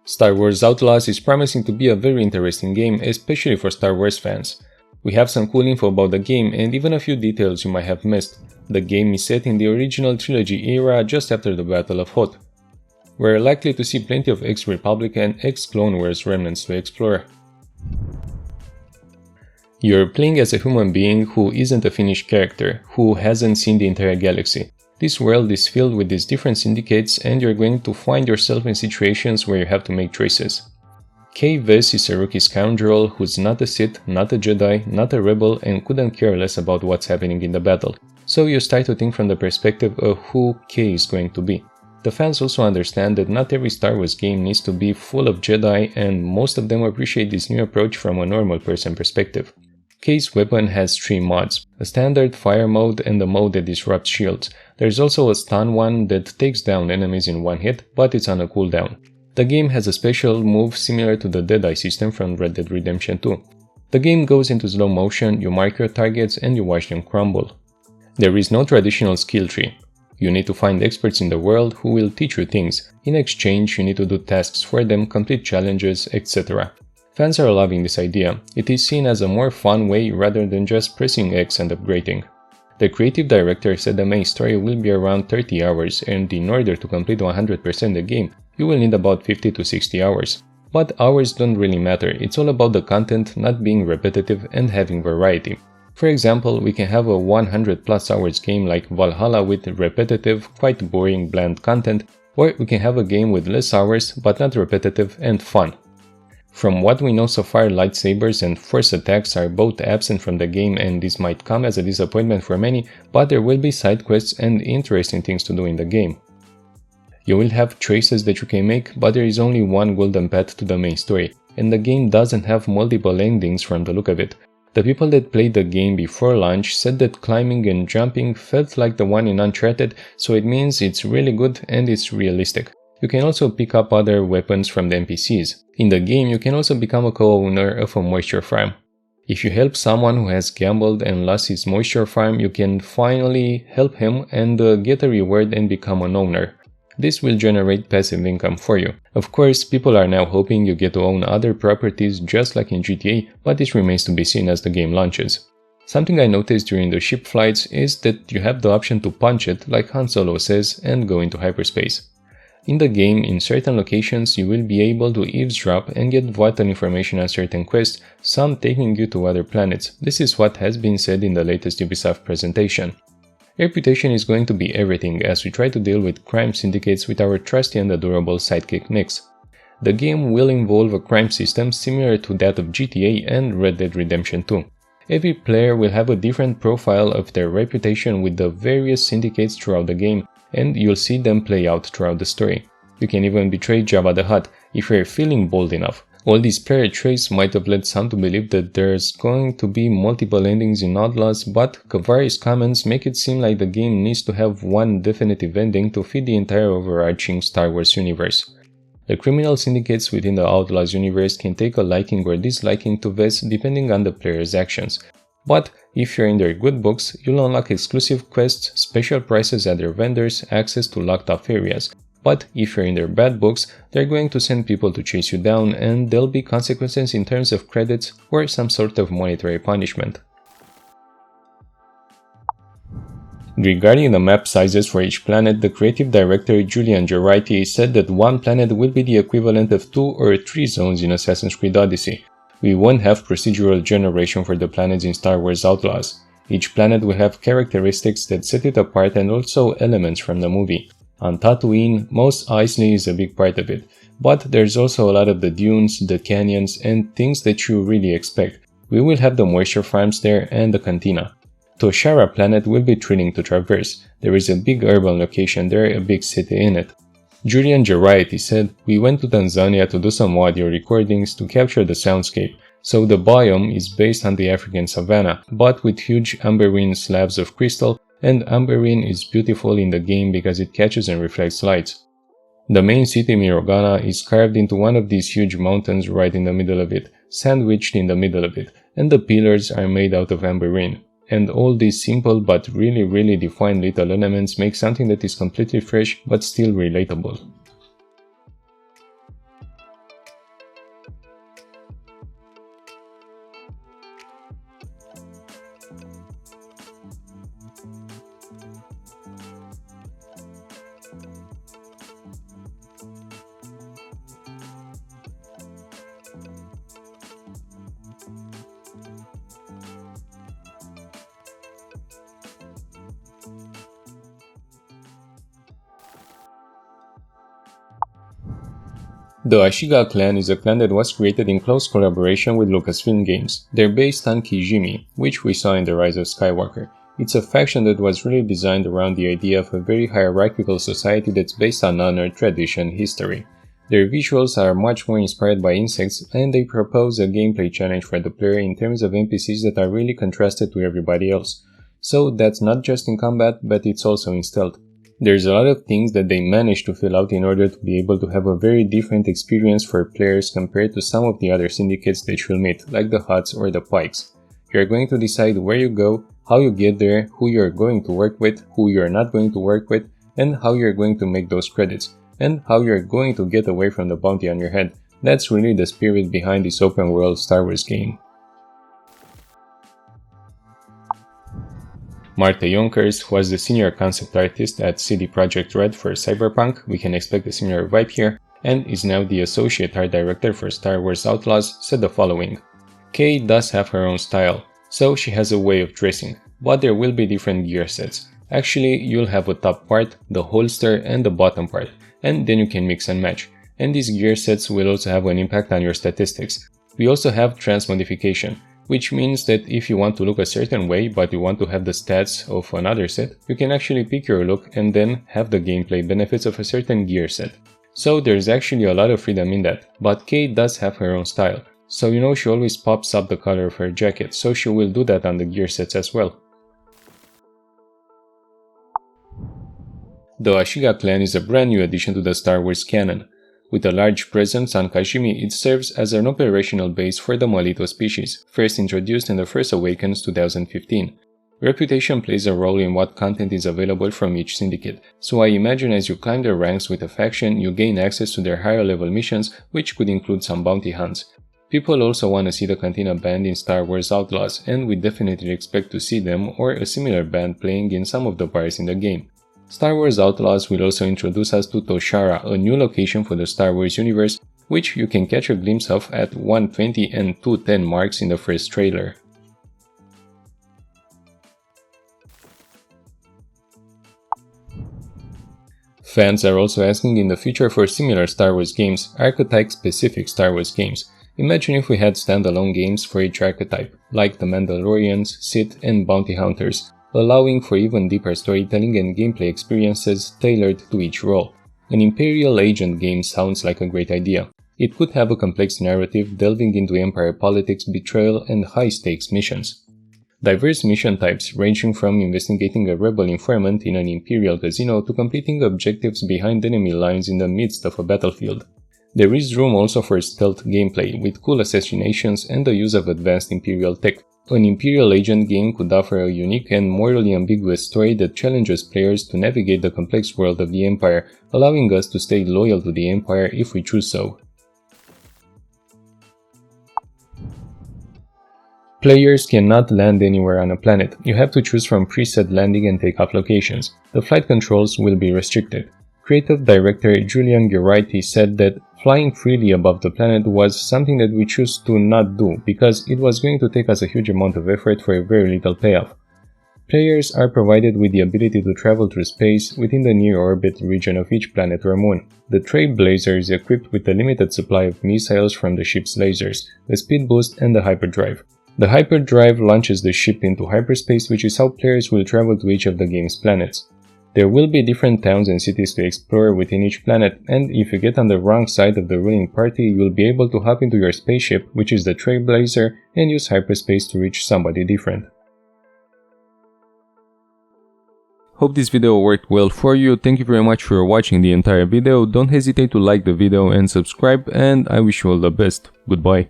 Star Wars Outlaws is promising to be a very interesting game, especially for Star Wars fans. We have some cool info about the game and even a few details you might have missed. The game is set in the original trilogy era just after the Battle of Hoth. We're likely to see plenty of ex-Republic and ex-Clone Wars remnants to explore. You're playing as a human being who isn't a finished character, who hasn't seen the entire galaxy. This world is filled with these different syndicates and you're going to find yourself in situations where you have to make choices. Kay Vess is a rookie scoundrel who's not a Sith, not a Jedi, not a rebel and couldn't care less about what's happening in the battle. So you start to think from the perspective of who Kay is going to be. The fans also understand that not every Star Wars game needs to be full of Jedi and most of them appreciate this new approach from a normal person perspective. Kay's weapon has 3 mods, a standard fire mode and a mode that disrupts shields. There's also a stun one that takes down enemies in one hit, but it's on a cooldown. The game has a special move similar to the Deadeye system from Red Dead Redemption 2. The game goes into slow motion, you mark your targets and you watch them crumble. There is no traditional skill tree. You need to find experts in the world who will teach you things. In exchange, you need to do tasks for them, complete challenges, etc. Fans are loving this idea. It is seen as a more fun way rather than just pressing X and upgrading. The creative director said the main story will be around 30 hours and in order to complete 100% the game, you will need about 50 to 60 hours. But hours don't really matter, it's all about the content not being repetitive and having variety. For example, we can have a 100+ hours game like Valhalla with repetitive, quite boring, bland content, or we can have a game with less hours but not repetitive and fun. From what we know so far, lightsabers and force attacks are both absent from the game and this might come as a disappointment for many, but there will be side quests and interesting things to do in the game. You will have choices that you can make, but there is only one golden path to the main story, and the game doesn't have multiple endings from the look of it. The people that played the game before launch said that climbing and jumping felt like the one in Uncharted, so it means it's really good and it's realistic. You can also pick up other weapons from the NPCs. In the game, you can also become a co-owner of a moisture farm. If you help someone who has gambled and lost his moisture farm, you can finally help him and get a reward and become an owner. This will generate passive income for you. Of course, people are now hoping you get to own other properties just like in GTA, but this remains to be seen as the game launches. Something I noticed during the ship flights is that you have the option to punch it, like Han Solo says, and go into hyperspace. In the game, in certain locations, you will be able to eavesdrop and get vital information on certain quests, some taking you to other planets. This is what has been said in the latest Ubisoft presentation. Reputation is going to be everything as we try to deal with crime syndicates with our trusty and adorable sidekick Nix. The game will involve a crime system similar to that of GTA and Red Dead Redemption 2. Every player will have a different profile of their reputation with the various syndicates throughout the game, and you'll see them play out throughout the story. You can even betray Jabba the Hutt if you're feeling bold enough. All these player traits might have led some to believe that there's going to be multiple endings in Outlaws, but Kavari's comments make it seem like the game needs to have one definitive ending to feed the entire overarching Star Wars universe. The criminal syndicates within the Outlaws universe can take a liking or disliking to Vess depending on the player's actions. But if you're in their good books, you'll unlock exclusive quests, special prices at their vendors, access to locked off areas. But if you're in their bad books, they're going to send people to chase you down and there'll be consequences in terms of credits or some sort of monetary punishment. Regarding the map sizes for each planet, the creative director Julian Gerardi said that one planet will be the equivalent of 2 or 3 zones in Assassin's Creed Odyssey. We won't have procedural generation for the planets in Star Wars Outlaws. Each planet will have characteristics that set it apart and also elements from the movie. On Tatooine, Mos Eisley is a big part of it, but there's also a lot of the dunes, the canyons, and things that you really expect. We will have the moisture farms there and the cantina. Toshara planet will be thrilling to traverse. There is a big urban location there, a big city in it. Julian Gerardi said, "We went to Tanzania to do some audio recordings to capture the soundscape, so the biome is based on the African savanna, but with huge amberine slabs of crystal, and amberine is beautiful in the game because it catches and reflects light. The main city Mirogana is carved into one of these huge mountains right in the middle of it, sandwiched in the middle of it, and the pillars are made out of amberine. And all these simple but really defined little elements make something that is completely fresh but still relatable." The Ashiga Clan is a clan that was created in close collaboration with Lucasfilm Games. They're based on Kijimi, which we saw in The Rise of Skywalker. It's a faction that was really designed around the idea of a very hierarchical society that's based on honor, tradition, history. Their visuals are much more inspired by insects, and they propose a gameplay challenge for the player in terms of NPCs that are really contrasted to everybody else. So that's not just in combat, but it's also in stealth. There's a lot of things that they managed to fill out in order to be able to have a very different experience for players compared to some of the other syndicates that you'll meet, like the Huts or the Pikes. You're going to decide where you go, how you get there, who you're going to work with, who you're not going to work with, and how you're going to make those credits, and how you're going to get away from the bounty on your head. That's really the spirit behind this open world Star Wars game. Marta Jonkers, who was the senior concept artist at CD Projekt Red for Cyberpunk, we can expect a similar vibe here, and is now the associate art director for Star Wars Outlaws, said the following. Kay does have her own style, so she has a way of dressing, but there will be different gear sets. Actually, you'll have a top part, the holster, and the bottom part, and then you can mix and match. And these gear sets will also have an impact on your statistics. We also have transmodification, which means that if you want to look a certain way but you want to have the stats of another set, you can actually pick your look and then have the gameplay benefits of a certain gear set. So there's actually a lot of freedom in that, but Kate does have her own style. So you know she always pops up the color of her jacket, so she will do that on the gear sets as well. The Ashiga Clan is a brand new addition to the Star Wars canon. With a large presence on Kijimi, it serves as an operational base for the Molito species, first introduced in The Force Awakens 2015. Reputation plays a role in what content is available from each syndicate, so I imagine as you climb the ranks with a faction, you gain access to their higher level missions, which could include some bounty hunts. People also want to see the Cantina band in Star Wars Outlaws, and we definitely expect to see them or a similar band playing in some of the bars in the game. Star Wars Outlaws will also introduce us to Toshara, a new location for the Star Wars universe, which you can catch a glimpse of at 120 and 210 marks in the first trailer. Fans are also asking in the future for similar Star Wars games, archetype-specific Star Wars games. Imagine if we had standalone games for each archetype, like the Mandalorians, Sith, and Bounty Hunters, allowing for even deeper storytelling and gameplay experiences tailored to each role. An Imperial Agent game sounds like a great idea. It could have a complex narrative delving into Empire politics, betrayal, and high-stakes missions. Diverse mission types ranging from investigating a rebel informant in an Imperial casino to completing objectives behind enemy lines in the midst of a battlefield. There is room also for stealth gameplay, with cool assassinations and the use of advanced Imperial tech. An Imperial Agent game could offer a unique and morally ambiguous story that challenges players to navigate the complex world of the Empire, allowing us to stay loyal to the Empire if we choose so. Players cannot land anywhere on a planet. You have to choose from preset landing and takeoff locations. The flight controls will be restricted. Creative director Julian Geraghty said that flying freely above the planet was something that we chose to not do because it was going to take us a huge amount of effort for a very little payoff. Players are provided with the ability to travel through space within the near orbit region of each planet or moon. The Trailblazer is equipped with a limited supply of missiles from the ship's lasers, the speed boost, and the hyperdrive. The hyperdrive launches the ship into hyperspace, which is how players will travel to each of the game's planets. There will be different towns and cities to explore within each planet, and if you get on the wrong side of the ruling party, you'll be able to hop into your spaceship, which is the Trailblazer, and use hyperspace to reach somebody different. Hope this video worked well for you. Thank you very much for watching the entire video. Don't hesitate to like the video and subscribe, and I wish you all the best. Goodbye.